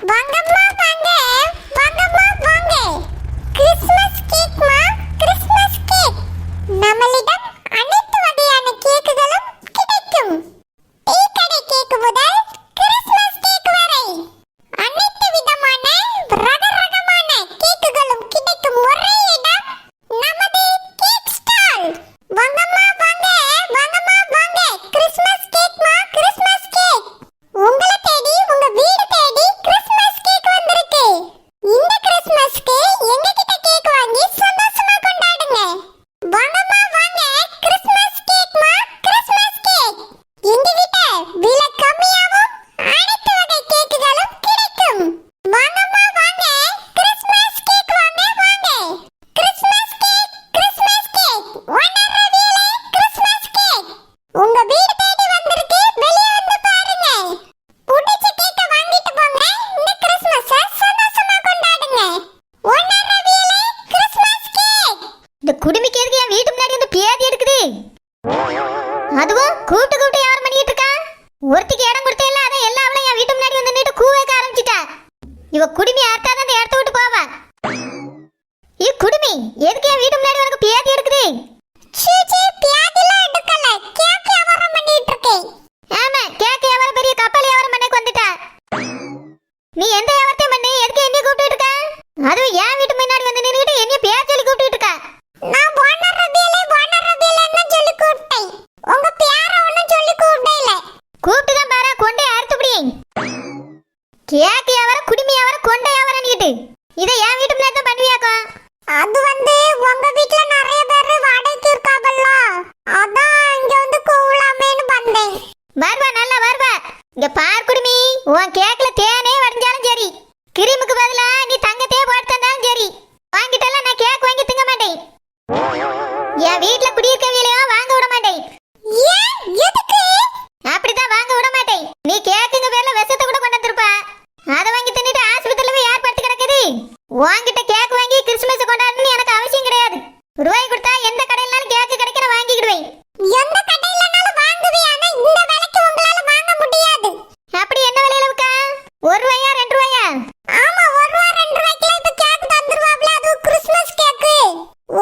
வாங்கம்மா வாங்க. வாங்கம்மா வாங்க. கிறிஸ்மஸ் கேக்மா, கிறிஸ்மஸ் கேக். நம்மளிடம் அனைத்து வகையான கேக்குகளும் கிடைக்கும். டீ கடை கேக் முதல் கிறிஸ்மஸ் கேக் வரை அனைத்து விதமான ரகரகமான கேக்குகளும் கிடைக்கும் ஒரே இடம் நமது கேக் ஸ்டால். வாங்கம்மா வாங்க. வாங்கம்மா வாங்க. கிறிஸ்மஸ் கேக்மா, கிறிஸ்மஸ் கேக். உங்களை தேடி உங்க வீடு தேடி கிறிஸ்மஸ் கேக் வந்திருக்கு. இந்த கிறிஸ்மஸ்க்கு எங்க கிட்ட கேக் வாங்கி சந்தோஷமா கொண்டாடுங்க. வாங்கம்மா வாங்க. கிறிஸ்மஸ் கேக்மா, கிறிஸ்மஸ் கேக். எங்க கிட்ட விலை கம்மியாவும் அனைத்து வகை கேக்குகளும் கிடைக்கும். வாங்கம்மா வாங்க. கிறிஸ்மஸ் கேக் வாங்க வாங்க. Christmas cake, Christmas cake. ஒன்னரை வீலே கிறிஸ்மஸ் கேக். உங்க வீடு தேடி வந்திருக்கு. வெளிய வந்து பாருங்க. புடிச்ச கேக்க வாங்கிட்டு போங்க. இந்த கிறிஸ்மஸை சந்தோஷமா கொண்டாடுங்க. ஒன்னரை வீலே கிறிஸ்மஸ் கேக். இந்த குடுமிக்கு எதுக்கு என் வீட்டு முன்னாடி வந்து பேதி எடுக்குது? அதுவும் கூப்பிட்டு கூப்பிட்டு யார் பண்ணிட்டு இருக்கா? ஒருத்திக்கு இடம் கொடுத்தேல்ல, அதை எல்லா அவளும் என் வீட்டு முன்னாடி வந்து நின்று கூவேக்க ஆரம்பிச்சிட்டா. இவ குடுமி யார்த்தாதான் அந்த இடத்த விட்டு போவா. குடுமி எதுக்கு என் வீட்டு முன்னாடி உனக்கு பேதி எடுக்குது? சீ சீ, பியாதிலாம் எடுக்கல. கேக் வியாபாரம் பண்ணிட்டு இருக்கேன். ஆமா, கேக் வியாபாரம் பெரிய கப்பல் வியாபாரம் பண்ணக்கு வந்துட்டா. நீ எந்த வியாபாரத்தையும் பண்ணி எதுக்கு என்னைய கூப்பிட்டு இருக்க? அதுவும் என் வீட்டு முன்னாடி வந்து நின்றுட்டு என்னைய பேர் சொல்லி கூப்பிட்டு இருக்க. நான் ஒன்னரை வீலேன்னு சொல்லி கூப்பிட்டேன். உங்க பேரை ஒன்னும் சொல்லி கூப்பிடல. கூப்பிட்டு தான் பாரு, கொண்டே அறுத்துப்படி. கேக் வியாபாரம் குடுமி வியாபாரம் கொண்டை வியாபாரம் நீட்டு இதை என் வீட்டு முன்னாடி தான் பண்ணுவியாக்கா? அது வந்து உங்க வீட்ல நிறைய பேர் வாடகைக்கு இருக்காங்கல்ல, அதான் இங்க வந்து கூவலாமேன்னு வந்தேன். வருவா, நல்லா வருவா. இங்க பார் குடுமி, உன் கேக்ல தேனே வடிஞ்சாலும் சரி, கிரீமுக்கு பதிலா நீ தங்கத்தையே போட்டு தந்தாலும் சரி, வாங்கிட்டெல்லாம் நான் கேக் வாங்கி திங்க மாட்டேன். என் வீட்ல குடியிருக்கவிலையும் வாங்க விட மாட்டேன். ஏன், எதுக்கு? அப்படிதான் வாங்க விட மாட்டேன். நீ கேக்குங்க பேர்ல விஷத்தை கூட கொண்டு வந்திருப்பா. அதை வாங்கி தின்னுட்டு ஆஸ்பத்திரியில போய் யார் படுத்து கிடக்குது? வாங்கிட்ட கேக் வாங்கி கிறிஸ்துமஸ் கொண்டாடணும்னு எனக்கு அவசியம் கிடையாது. ரூபாய் கொடுத்தா எந்த கடையிலாலும் கேக் கிடைக்கிற வாங்கிக்கிடுவேன். எந்த கடையிலனாலும் வாங்குவேன், ஆனா இந்த விலைக்கு உங்களால வாங்க முடியாது. அப்படி என்ன விலையில விக்கா? ₹1 ₹2? ஆமா, ₹1 2 இப்ப கேக் தந்துருவாப்ல. அது கிறிஸ்மஸ் கேக்கு.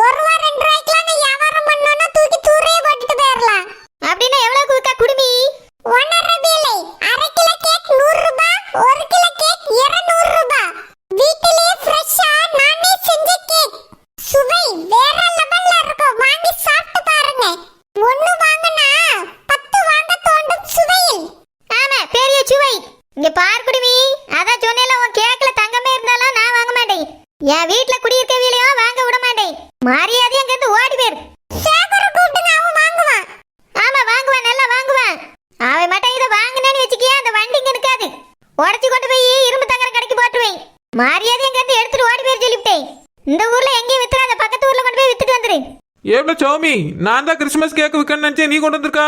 ₹1 2 நான் வியாபாரம் பண்ணோம்னா தூக்கி தூரையே போட்டுட்டு போயிடலாம். அப்படின்னா எவ்வளவுக்கு விக்கா குடுமி? ஒன்னரை வீலே. அரை கிலோ கேக் ₹100, 1 கிலோ கேக் ₹200. வீட்டிலேயே ஃப்ரெஷ்ஷா நானே செஞ்ச கேக். சுவை வேற லெவல்ல இருக்கும். வாங்கி சாப்பிட்டு பாருங்க. ஒன்னு வாங்கினா 10 வாங்க தோண்டும் சுவையில். ஆமா, பெரிய சுவை. இங்க பார் குடுமி, அதான் சொன்னேல, உன் கேக்ல தங்கமே இருந்தாலும் நான் வாங்க மாட்டேன். என் வீட்ல குடியிருக்கவிலையும் வாங்க விட மாட்டேன். மரியாதையா அங்க இருந்து ஓடி போயிரு. சேகர கூப்பிட்டு அவன் வாங்குவான். ஆமா, வாங்குவான், நல்லா வாங்குவான். அவன் மட்டும் இதை வாங்கினேன்னு வச்சுக்கியா, அந்த வண்டி இங்க இருக்காது. உடச்சி கொண்டு போய் இரும்பு தங்கர கடைக்கு போட்டுவேன். மரியாதை அங்க இருந்து எடுத்துட்டு ஓடி போயிரு சொல்லிவிட்டேன். இந்த ஊர்ல எங்கேயும் வித்துறாத, பக்கத்து ஊர்ல கொண்டு போய் வித்துட்டு வந்துரு. ஏப்ல சௌமி, நான் தான் கிறிஸ்மஸ் கேக் விற்கணும்னு நினைச்சேன், நீ கொண்டு வந்திருக்கா?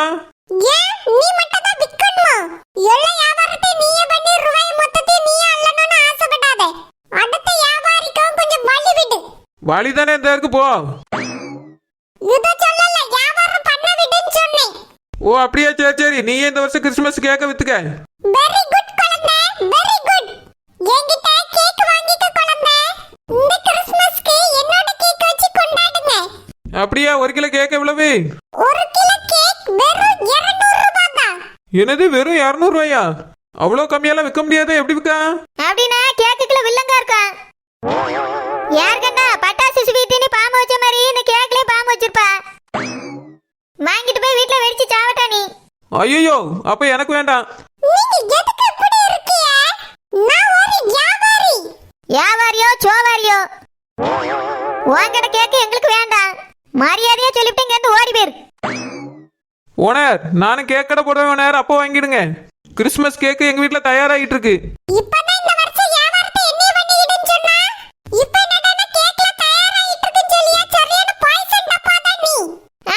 ஏன், நீ மட்டும் தான் விக்கணுமா? எல்லா வியாபாரத்தை நீயே பண்ணி ரூபாய் மொத்தத்தை நீயே அள்ளணும்னு ஆசைப்படாத. அடுத்த வியாபாரிக்கும் கொஞ்சம் வழி விடு. வழி தானே இந்த இருக்கு, போ. இத சொல்லல, வியாபாரம் பண்ண விடுன்னு சொன்னேன். ஓ அப்படியா, சரி சரி, நீயே இந்த வருஷம் கிறிஸ்மஸ் கேக்க வித்துக்க. வெரி குட் குழந்தை, வெரி குட். என்கிட்ட கேக் வாங்கிக்க குழந்தை. இந்த கிறிஸ்மஸ்க்கு என்னோட கேக் வச்சு கொண்டாடுங்க. அப்படியா, 1 கிலோ கேக் எவ்வளவு? 1 கிலோ கேக் வெறும் ₹200 தான். என்னது, வெறும் ₹200? அவ்வளோ கம்மியெல்லாம் விற்க முடியாது, எப்படி விற்கா? அப்படின்னா கேக்குக்குள்ள வில்லங்கா இருக்கா? யார் கண்டா பட்டாசு ஸ்வீட்னு பாம்பு வச்ச மாதிரி இந்த கேக்லயே பாம்பு வச்சிருப்பா. வாங்கிட்டு போய் வீட்ல வெடிச்சு சாவட்டா நீ. ஐயோ, அப்ப எனக்கு வேண்டாம். நீங்க எதுக்கு இப்படி இருக்கீங்க? நான் ஒரு வியாபாரி. வியாபாரியோ சோவாரியோ, உன்கிட்ட கேக்கு எங்களுக்கு வேண்டாம். மரியாதையா சொல்லிவிட்டு இங்க இருந்து ஓடி போயிரு. ஓனர், நானும் கேக் கடை போடுவேன் ஓனர், அப்போ வாங்கிடுங்க. கிறிஸ்மஸ் கேக்கு எங்க வீட்டுல தயாராகிட்டு இருக்கு. இப்பதான் இந்த வருஷம் வியாபாரத்தை என்ன பண்ணிடுன்னு சொன்னா, இப்போ என்னடா கேக்ல தயாராயிட்டு இருக்குன்னு சொல்லியா? சரியான பாய்சன் டப்பா தான் நீ.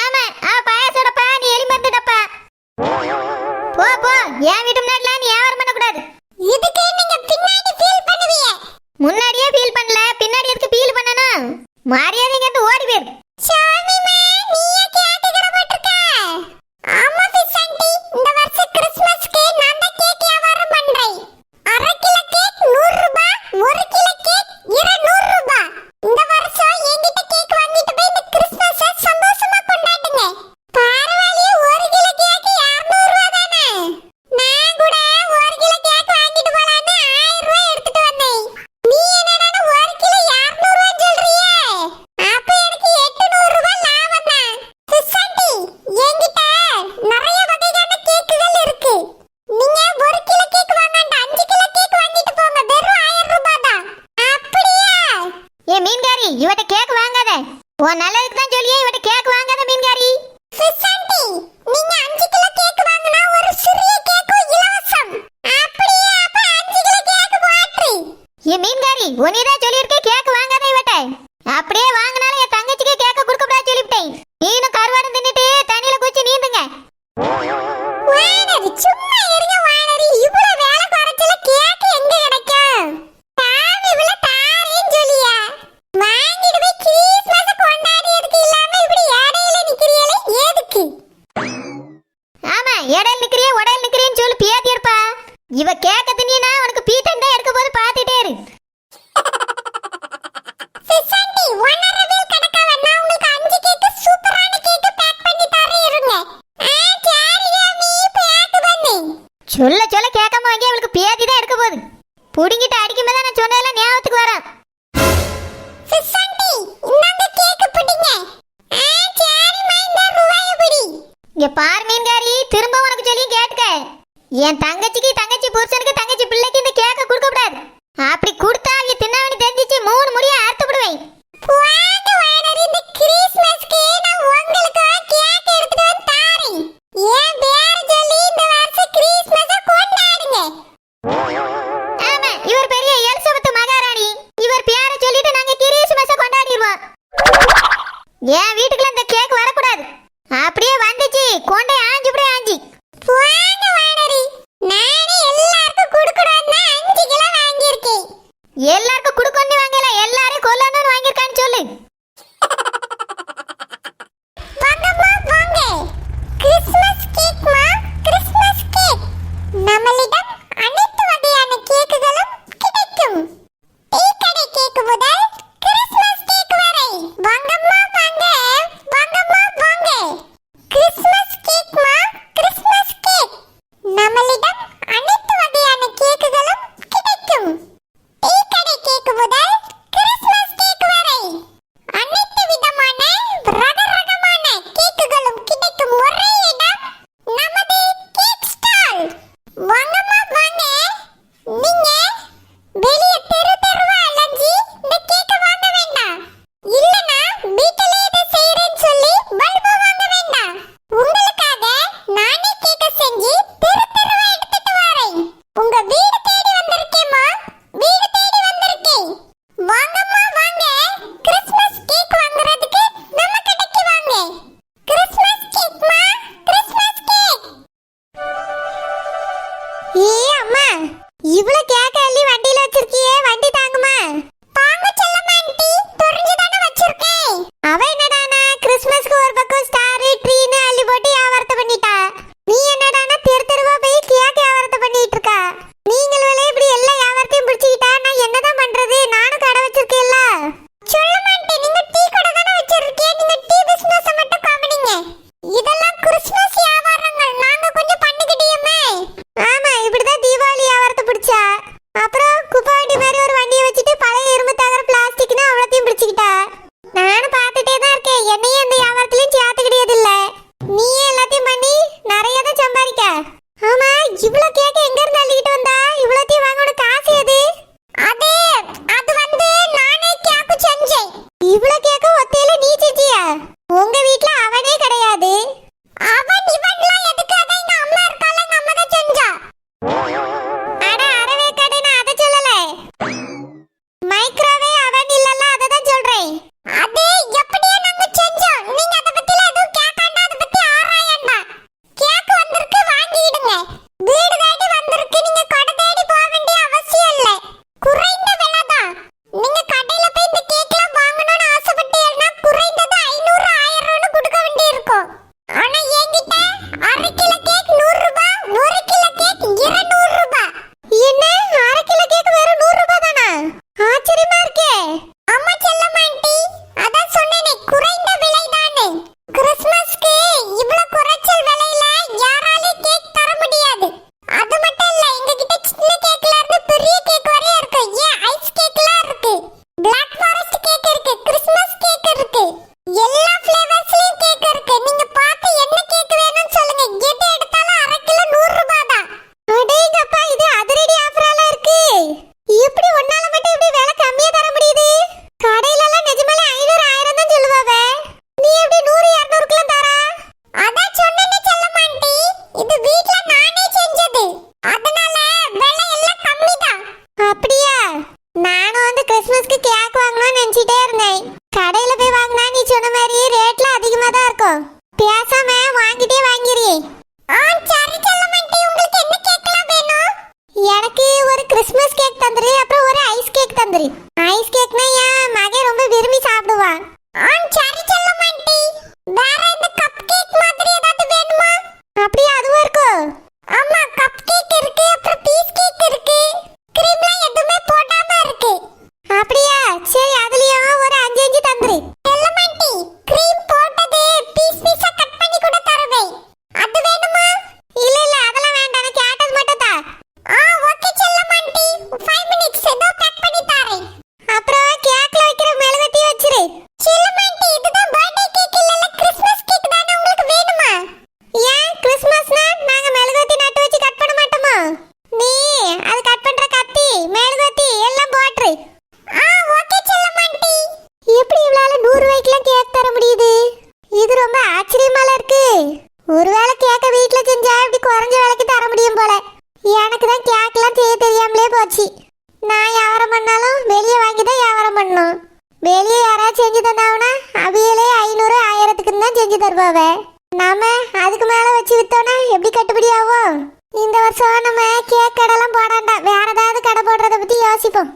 ஆமா, அவ பாயாச டப்பா, நீ எலி மருந்து டப்பா. போ போ, என் வீட்டு முன்னாடிலாம் நீ வியாபாரம் பண்ணக்கூடாது. இதுக்கு நீங்க பின்னாடி ஃபீல் பண்ணுவீங்க. முன்னாடியே ஃபீல் பண்ணல, பின்னாடி எதுக்கு ஃபீல் பண்ணணும்? மரியாதை இங்க இருந்து ஓடி போயிரு. சாமிமா, நீயே கேட்டுக்கிற போட்டுருக்க. ஆமா பிசாண்டி, இந்த வருஷம் கிறிஸ்மஸ்க்கு நான் தான் கேக் வியாபாரம் பண்றேன். 1/2 கிலோ உன் நல்லதுக்கு தான் சொல்லியே இவட்ட கேக் வாங்காத மீன்காரி. ஃபிஷ் ஆண்டி, நீங்க 5 கிலோ கேக் வாங்குனா ஒரு சிறிய கேக்கும் இலவசம். அப்படியே அப்ப 5 கிலோ கேக் போட்ரு. ஏ மீன்காரி, உன்னிதான் சொல்லியிருக்கே கேக் வாங்காத இவட்ட. அப்படியே வாங்கினாலும் என் தங்கச்சிக்கு கேக்க கொடுக்க கூடாது சொல்லிவிட்டேன். நீனும் கருவாடு தின்னுட்டு தண்ணியில குச்சி நீந்துங்க. வானரி, சும்மா இருங்க வானரி. இவ்வளவு வேலை குறைச்சல கேக் எங்க கிடைக்கும்? சாமி இவ்வளவு தாரேன்னு சொல்லியா? வாங்கிட்டு போய் கிறிஸ்மஸ் கொண்டாடியதுக்கு இல்லாம இப்படி இடையில நிக்கிறீங்களே எதுக்கு? ஆமா, இடையில நிக்கிறியே உடையில நிக்கிறியன்னு சொல்லி பேத்தி இருப்பா. இவ கேக்க தின்னா உனக்கு பீட்டன் தான் எடுக்க போது பாத்துட்டே இரு. ஃபிஷ் ஆண்டி, ஒன்னரவில் கடக்காவ. நான் உங்களுக்கு 5 கேக் சூப்பரான கேக் பேக் பண்ணி தரேன் இருங்க. சரி யாமி, பேக் பண்ணு. சொல்ல சொல்ல கேட்காம வாங்கி அவளுக்கு பேத்தி தான் எடுக்க போகுது. புடுங்கிட்டு அடிக்கும் போது நான் சொன்னதெல்லாம் ஞாபகத்துக்கு வரும். ஃபிஷ் ஆண்டி, இந்தாங்க கேக் பிடிங்க. சரிம்மா, இந்த ரூபாய பிடி. இங்க பாரு மீன்காரி, திரும்ப உனக்கு சொல்லி கேட்டுக்க. என் தங்கச்சிக்கு தங்கச்சி புருஷனுக்கு தங்கச்சி பிள்ளைக்கு இந்த கேக்க கொடுக்க கூடாது. அப்படி கொடுத்தா அவங்க தின்னாவணி தெரிஞ்சிச்சு 3 முடிய அறுத்துப்படுவேன். வாங்க வானரி, இந்த கிறிஸ்மஸ்க்கு நான் உங்களுக்கு கேக் எடுத்துட்டு வந்து தாரேன். என் பேரை சொல்லி இந்த வருஷம் கிறிஸ்மஸை கொண்டாடுங்க. ஆமா, இவர் பெரிய எலிசபெத் மகாராணி. இவர் பேரை சொல்லிட்டு நாங்க கிறிஸ்மஸை கொண்டாடிடுவோம். என் வீட்டுக்குள்ள இந்த கேக் வரக்கூடாது. அப்படியே வந்துச்சு கொண்டே ஆஞ்சி விடு ஆஞ்சி. வாங்க வானரி, நானே எல்லாருக்கும் கொடுக்கணும்னு 5 கிலோ வாங்கியிருக்கேன். எல்லாருக்கும் குடுக்கொண்டு வாங்கல, எல்லாரும் கொல்லணும்னு வாங்கியிருக்கான்னு சொல்லு. வாங்கம்மா வாங்க, கிறிஸ்மஸ் கேக்மா, கிறிஸ்மஸ் கேக். நம்மளிடம் அனைத்து வகையான கேக்குகளும் கிடைக்கும். டீ கடை கேக் முதல் கிறிஸ்மஸ் கேக் வரை. வாங்கம்மா வாங்க, வாங்கம்மா வாங்க. கிறிஸ்மஸ் கேக்மா, கிறிஸ்மஸ் கேக். நம்மளிடம் அனைத்து வகையான கேக்குகளும் கிடைக்கும். டீ கடை கேக் முதல் கிறிஸ்மஸ் கேக் வரை. அனைத்து விதமான ரகரகமான கேக்குகளும் கிடைக்கும் ஒரே இடம் நமது கேக் ஸ்டால். வாங்கம்மா வாங்க. நீங்க வெளிய தெரு தெருவா அலைஞ்சி இந்த கேக்க வாங்க வேண்டாம். இல்லனா வீட்டிலே இதை செய்றேன்னு சொல்லி பல்ப வாங்க வேண்டாம். உங்களுக்காக நானே கேக்க செஞ்சு தெரு தெருவா எடுத்துட்டு வரேன். உங்க வீடு தேடி வந்திருக்கேம்மா, வீடு தேடி வந்திருக்கேன். வாங்கம்மா வாங்க, கிறிஸ்மஸ் கேக் வாங்குறதுக்கு நம்ம கடைக்கு வாங்க. கிறிஸ்மஸ் கேக்மா, கிறிஸ்மஸ் கேக். அம்மா, இவ்ளோ கேக் அள்ளி வண்டியில வச்சிருக்கியே, வண்டி தாங்குமா? தாங்க செல்லம்மா ஆண்டி, தெரிஞ்சு தானே வச்சிருக்கேன். அவ என்னடானா கிறிஸ்மஸ்க்கு ஒரு பக்கம் ஸ்டார் ட்ரீன்னு அள்ளி போட்டு வியாபாரத்தை பண்ணிட்டா. நீ என்னடானா தெரு தெருவா போய் கேக் வியாபாரத்தை பண்ணிட்டு இருக்கா. நீங்களே இப்படி எல்லா வியாபாரத்தையும் பிடிச்சிக்கிட்டா நான் என்னதான் பண்றது? நானும் கடை வச்சிருக்கேன்ல. செல்லம்மா ஆண்டி, நீங்க டீ கடை தானே வச்சிருக்கீங்க, நீங்க டீ பிசினஸ் மட்டும் கவனிங்க. இதெல்லாம் கிறிஸ்மஸ் வியாபாரங்கள், நாங்க கொஞ்சம் பண்ணிக்கிட்டியோமே. ஆமா, இப்படிதான் தீபாவளி வியாபாரத்தை பிடிச்சா. அப்புறம் பண்ணாலும் வெளியே வாங்கி தான் வியாபாரம் பண்ணணும். வெளியே யாராவது செஞ்சு தந்தாங்கன்னா அவியலே 500 1000க்கு தான் செஞ்சு தருவாவ. நாம அதுக்கு மேல வச்சு வித்தோம்னா எப்படி கட்டுப்படி ஆகும்? இந்த வருஷம் நம்ம கேக் கடைலாம் போடாண்டா, வேற ஏதாவது கடை போடுறத பத்தி யோசிப்போம்.